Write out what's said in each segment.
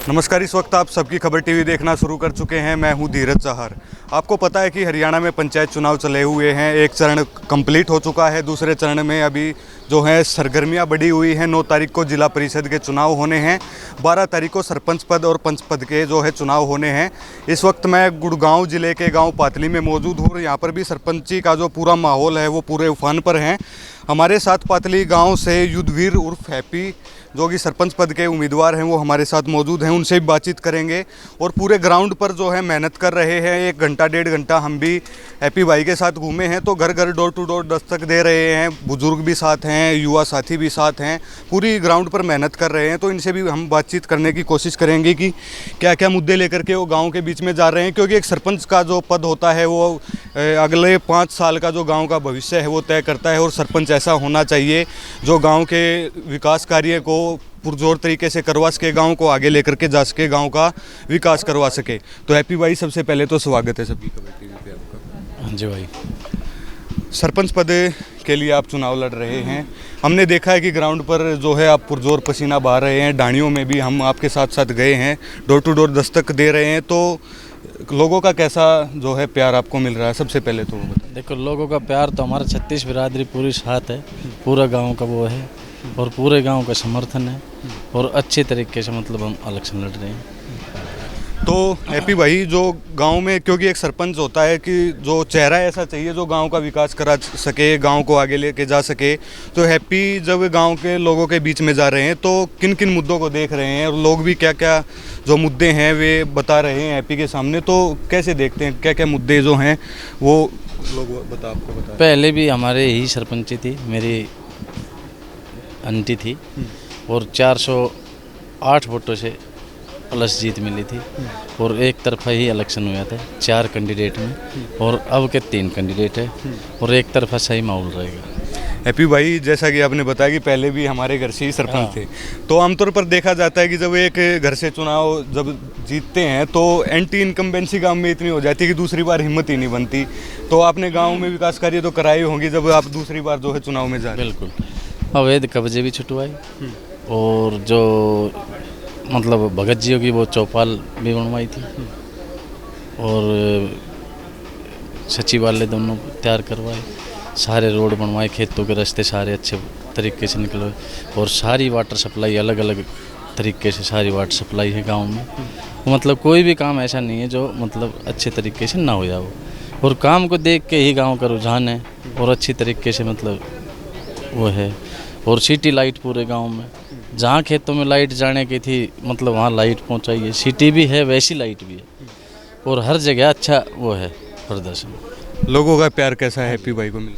नमस्कार। इस वक्त आप सबकी खबर टीवी देखना शुरू कर चुके हैं। मैं हूं धीरज चहर। आपको पता है कि हरियाणा में पंचायत चुनाव चले हुए हैं। एक चरण कंप्लीट हो चुका है, दूसरे चरण में अभी जो है सरगर्मियां बढ़ी हुई हैं। 9 तारीख को जिला परिषद के चुनाव होने हैं, 12 तारीख को सरपंच पद और पंच पद के जो है चुनाव होने हैं। इस वक्त मैं गुड़गांव जिले के गाँव पातली में मौजूद हूँ। यहाँ पर भी सरपंची का जो पूरा माहौल है वो पूरे उफान पर है। हमारे साथ पातली गाँव से युद्धवीर उर्फ हैप्पी जो कि सरपंच पद के उम्मीदवार हैं वो हमारे साथ मौजूद हैं। उनसे भी बातचीत करेंगे और पूरे ग्राउंड पर जो है मेहनत कर रहे हैं। 1 घंटा 1.5 घंटा हम भी हैप्पी भाई के साथ घूमे हैं तो घर घर डोर टू डोर दस्तक दे रहे हैं। बुजुर्ग भी साथ हैं, युवा साथी भी साथ हैं, पूरी ग्राउंड पर मेहनत कर रहे हैं। तो इनसे भी हम बातचीत करने की कोशिश करेंगे कि क्या क्या मुद्दे लेकर के वो गाँव के बीच में जा रहे हैं, क्योंकि एक सरपंच का जो पद होता है वो अगले 5 साल का जो गाँव का भविष्य है वो तय करता है। और सरपंच ऐसा होना चाहिए जो गाँव के विकास कार्य को पुरजोर तरीके से करवा सके, गांव को आगे लेकर के जा सके, गांव का विकास करवा सके। तो हैप्पी भाई, सबसे पहले तो स्वागत है सबकी खबर टीवी पे आपका। हाँ जी भाई। सरपंच पद के लिए आप चुनाव लड़ रहे हैं। हमने देखा है कि ग्राउंड पर जो है आप पुरजोर पसीना बहा रहे हैं। डाणियों में भी हम आपके साथ साथ गए हैं, डोर टू डोर दस्तक दे रहे हैं। तो लोगों का कैसा जो है प्यार आपको मिल रहा है, सबसे पहले तो वो बताइए। देखो, लोगों का प्यार तो हमारा 36 बिरादरी पूरी साथ है, पूरा गांव का वो है और पूरे गांव का समर्थन है और अच्छे तरीके से मतलब हम इलेक्शन लड़ रहे हैं। तो हैप्पी भाई, जो गांव में, क्योंकि एक सरपंच होता है कि जो चेहरा ऐसा चाहिए जो गांव का विकास करा सके, गांव को आगे लेके जा सके। तो हैप्पी जब गांव के लोगों के बीच में जा रहे हैं तो किन किन मुद्दों को देख रहे हैं और लोग भी क्या क्या जो मुद्दे हैं वे बता रहे हैं हैप्पी के सामने, तो कैसे देखते हैं क्या क्या मुद्दे जो हैं वो लोग आपको बता। पहले भी हमारे ही सरपंची थी, मेरी आंटी थी और 408 वोटों से प्लस जीत मिली थी और एक तरफा ही इलेक्शन हुआ था 4 कैंडिडेट में और अब के 3 कैंडिडेट है और एक तरफा सही माहौल रहेगा। हैप्पी भाई, जैसा कि आपने बताया कि पहले भी हमारे घर से ही सरपंच थे, तो आमतौर पर देखा जाता है कि जब एक घर से चुनाव जब जीतते हैं तो एंटी इनकम्बेंसी गांव में इतनी हो जाती है कि दूसरी बार हिम्मत ही नहीं बनती। तो आपने गांव में विकास कार्य तो कराई होंगी जब आप दूसरी बार जो है चुनाव में जा रहे। बिल्कुल, अवैध कब्जे भी छुटवाए और जो मतलब भगत जी की वो चौपाल भी बनवाई थी और सचिवालय दोनों तैयार करवाए, सारे रोड बनवाए, खेतों के रास्ते सारे अच्छे तरीके से निकलवाए और सारी वाटर सप्लाई अलग अलग तरीके से सारी वाटर सप्लाई है गांव में। मतलब कोई भी काम ऐसा नहीं है जो मतलब अच्छे तरीके से ना हो जाए और काम को देख के ही गांव का रुझान है और अच्छी तरीके से मतलब वो है। और सिटी लाइट पूरे गांव में, जहाँ खेतों में लाइट जाने की थी मतलब वहाँ लाइट पहुँचाई है। सिटी भी है वैसी लाइट भी है और हर जगह अच्छा वो है प्रदर्शन। लोगों का प्यार कैसा है हैप्पी भाई को मिल?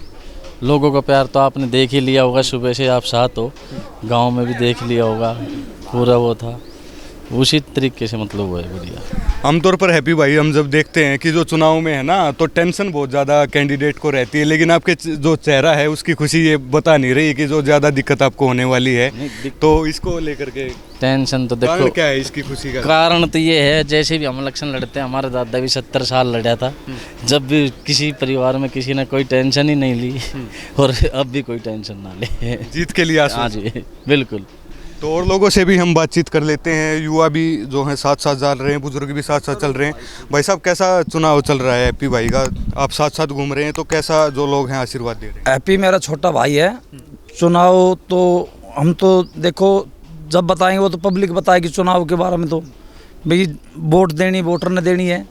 लोगों का प्यार तो आपने देख ही लिया होगा, सुबह से आप साथ हो, गांव में भी देख लिया होगा, पूरा वो था उसी तरीके से मतलब वो है बढ़िया। आमतौर पर हैप्पी भाई हम जब देखते हैं कि जो चुनाव में है ना तो टेंशन बहुत ज़्यादा कैंडिडेट को रहती है, लेकिन आपके जो चेहरा है उसकी खुशी ये बता नहीं रही कि जो ज़्यादा दिक्कत आपको होने वाली है। तो इसको लेकर के टेंशन तो देखो क्या है इसकी खुशी का कारण तो ये है, जैसे भी हम इलेक्शन लड़ते हैं, हमारे दादा भी 70 साल लड़ा था, जब भी किसी परिवार में किसी ने कोई टेंशन ही नहीं ली और अब भी कोई टेंशन ना ले, जीत के लिए। हाँ जी बिल्कुल। तो और लोगों से भी हम बातचीत कर लेते हैं। युवा भी जो हैं साथ साथ जा रहे हैं, बुजुर्ग भी साथ साथ चल रहे हैं। भाई साहब, कैसा चुनाव चल रहा है हैप्पी भाई का? आप साथ साथ घूम रहे हैं तो कैसा जो लोग हैं आशीर्वाद दे रहे हैं? हैप्पी मेरा छोटा भाई है। चुनाव तो हम तो देखो जब बताएंगे वो तो पब्लिक बताएगी चुनाव के बारे में। तो भाई वोट देनी वोटर ने देनी है।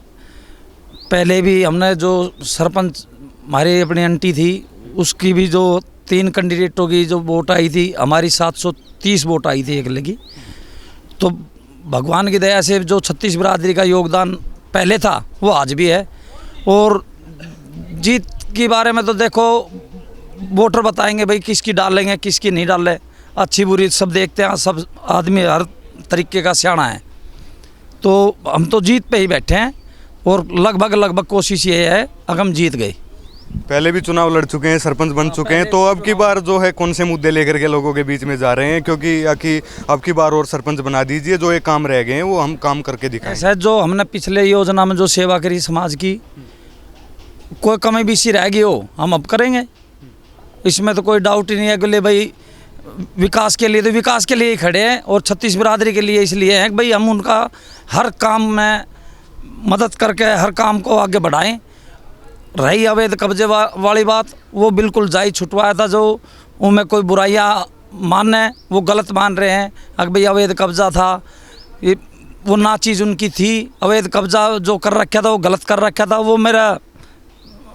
पहले भी हमने जो सरपंच हमारी अपनी आंटी थी उसकी भी जो 3 कैंडिडेटों की जो वोट आई थी, हमारी 730 वोट आई थी अकेले की। तो भगवान की दया से जो 36 बिरादरी का योगदान पहले था वो आज भी है। और जीत के बारे में तो देखो वोटर बताएंगे भाई किसकी डालेंगे किसकी नहीं डालें, अच्छी बुरी सब देखते हैं। सब आदमी हर तरीके का सियाना है। तो हम तो जीत पे ही बैठे हैं और लगभग कोशिश ये है अगर हम जीत गए। पहले भी चुनाव लड़ चुके हैं, सरपंच बन चुके हैं, तो अब की बार जो है कौन से मुद्दे लेकर के लोगों के बीच में जा रहे हैं? क्योंकि अब की बार और सरपंच बना दीजिए, जो एक काम रह गए हैं वो हम काम करके दिखाएं। ऐसा जो हमने पिछले योजना में जो सेवा करी समाज की, कोई कमी बेसी रह गई हो हम अब करेंगे, इसमें तो कोई डाउट ही नहीं है। अगले भाई विकास के लिए तो विकास के लिए ही खड़े हैं, और छत्तीस बिरादरी के लिए इसलिए हैं कि भाई हम उनका हर काम में मदद करके हर काम को आगे बढ़ाएं। रही अवैध कब्जे वाली बात, वो बिल्कुल जायज़ छुटवाया था। जो उनमें कोई बुराइयां माने वो गलत मान रहे हैं, अगर भाई अवैध कब्जा था, ये वो ना चीज़ उनकी थी। अवैध कब्जा जो कर रखा था वो गलत कर रखा था। वो मेरा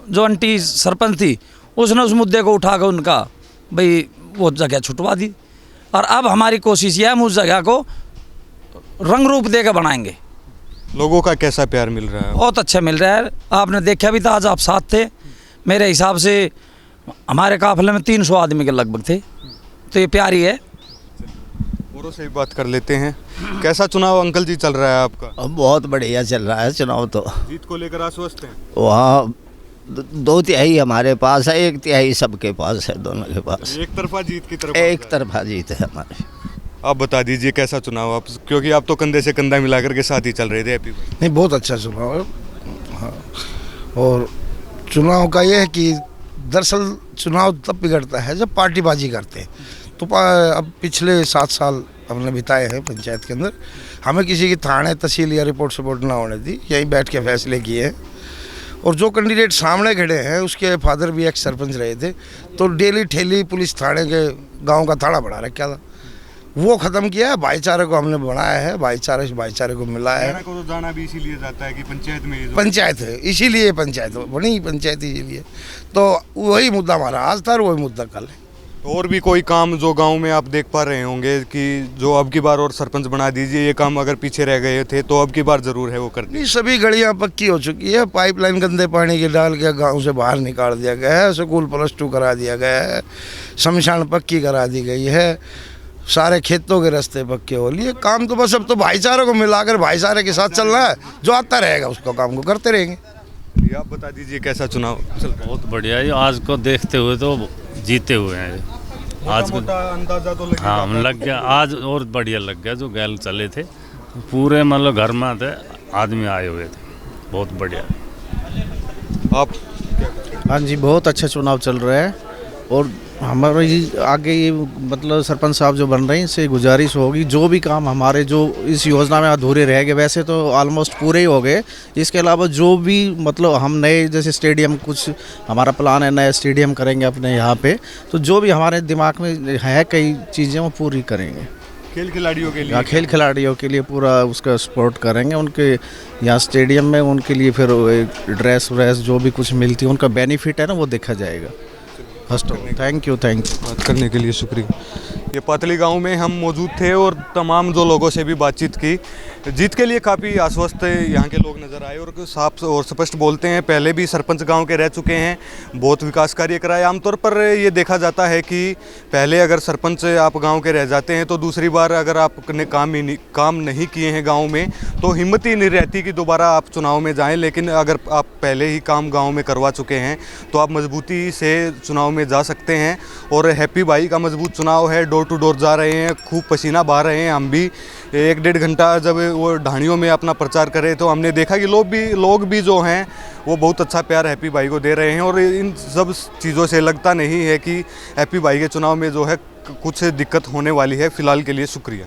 जो आंटी सरपंच थी उसने उस मुद्दे को उठा कर उनका भाई वो जगह छुटवा दी, और अब हमारी कोशिश ये है हम उस जगह को रंग रूप दे के बनाएंगे। लोगों का कैसा प्यार मिल रहा है? बहुत अच्छा मिल रहा है। आपने देखा भी था, आज आप साथ थे। मेरे हिसाब से हमारे काफिले में 300 आदमी के लगभग थे, तो ये प्यार ही है। औरों से भी बात कर लेते हैं। कैसा चुनाव अंकल जी चल रहा है आपका? अब बहुत बढ़िया चल रहा है चुनाव तो। जीत को लेकर आश्वस्त हैं? वहाँ 2/3 हमारे पास है, 1/3 सबके पास है, दोनों के पास। एक तरफा जीत की तरफ? एक तरफा जीत है हमारे। आप बता दीजिए कैसा चुनाव आप, क्योंकि आप तो कंधे से कंधा मिलाकर के साथ ही चल रहे थे हैप्पी भाई। नहीं, बहुत अच्छा चुनाव है। हाँ, और चुनाव का ये है कि दरअसल चुनाव तब बिगड़ता है जब पार्टीबाजी करते हैं। तो अब पिछले 7 साल हमने बिताए हैं पंचायत के अंदर, हमें किसी की थाने तहसील या रिपोर्ट सपोर्ट ना होने दी, यहीं बैठ के फैसले किए हैं। और जो कैंडिडेट सामने खड़े हैं उसके फादर भी एक्स सरपंच रहे थे, तो डेली ठेली पुलिस थाने के गांव का थाना बढ़ा रखा था, वो ख़त्म किया है। भाईचारे को हमने बढ़ाया है, भाईचारे से भाईचारे को मिलाया है। को तो जाना भी इसीलिए जाता है कि पंचायत में पंचायत है, इसीलिए पंचायत बनी, पंचायत इसीलिए। तो वही मुद्दा हमारा आज था और वही मुद्दा कल है। और भी कोई काम जो गांव में आप देख पा रहे होंगे कि जो अब की बार और सरपंच बना दीजिए, ये काम अगर पीछे रह गए थे तो अब की बार जरूर है वो करनी? नहीं, सभी गलियां पक्की हो चुकी है। पाइपलाइन गंदे पानी के डाल के गांव से बाहर निकाल दिया गया है, स्कूल +2 करा दिया गया है, शमशान पक्की करा दी गई है, सारे खेतों के रास्ते पक्के हो लिए। काम तो बस अब तो भाईचारे को मिलाकर भाईचारे के साथ चलना है, जो आता रहेगा उसको काम को करते रहेंगे। ये आप बता दीजिए कैसा चुनाव चल रहा है? बहुत बढ़िया है। आज को देखते हुए तो जीते हुए हैं आज को। अंदाजा तो लग हाँ, लग गया आज, और बढ़िया लग गया। जो गैल चले थे पूरे मतलब घर में थे, आदमी आए हुए थे, बहुत बढ़िया। आप हाँ जी, बहुत अच्छा चुनाव चल रहा है। और हमारे आगे ये मतलब सरपंच साहब जो बन रहे हैं, इससे गुजारिश होगी जो भी काम हमारे जो इस योजना में अधूरे रह गए, वैसे तो ऑलमोस्ट पूरे ही हो गए। इसके अलावा जो भी मतलब हम नए जैसे स्टेडियम, कुछ हमारा प्लान है नया स्टेडियम करेंगे अपने यहाँ पे, तो जो भी हमारे दिमाग में है कई चीज़ें वो पूरी करेंगे। खेल खिलाड़ियों के लिए? यहाँ खेल खिलाड़ियों के लिए पूरा उसका सपोर्ट करेंगे। उनके यहाँ स्टेडियम में उनके लिए फिर ड्रेस व्रेस जो भी कुछ मिलती है, उनका बेनिफिट है ना, वो देखा जाएगा। फर्स्ट थैंक यू बात करने के लिए शुक्रिया। ये पातली गांव में हम मौजूद थे और तमाम जो लोगों से भी बातचीत की, जीत के लिए काफ़ी आश्वस्त यहाँ के लोग नज़र आए और साफ और स्पष्ट बोलते हैं। पहले भी सरपंच गांव के रह चुके हैं, बहुत विकास कार्य कराए। आमतौर पर ये देखा जाता है कि पहले अगर सरपंच आप गांव के रह जाते हैं तो दूसरी बार अगर आपने काम नहीं किए हैं गांव में, तो हिम्मत ही नहीं रहती कि दोबारा आप चुनाव में जाएँ। लेकिन अगर आप पहले ही काम गाँव में करवा चुके हैं तो आप मजबूती से चुनाव में जा सकते हैं। और हैप्पी भाई का मजबूत चुनाव है, डोर टू डोर जा रहे हैं, खूब पसीना बहा रहे हैं। हम भी 1-1.5 घंटा जब वो ढाणियों में अपना प्रचार करे तो हमने देखा कि लोग भी जो हैं वो बहुत अच्छा प्यार हैप्पी भाई को दे रहे हैं। और इन सब चीज़ों से लगता नहीं है कि हैप्पी भाई के चुनाव में जो है कुछ दिक्कत होने वाली है। फ़िलहाल के लिए शुक्रिया।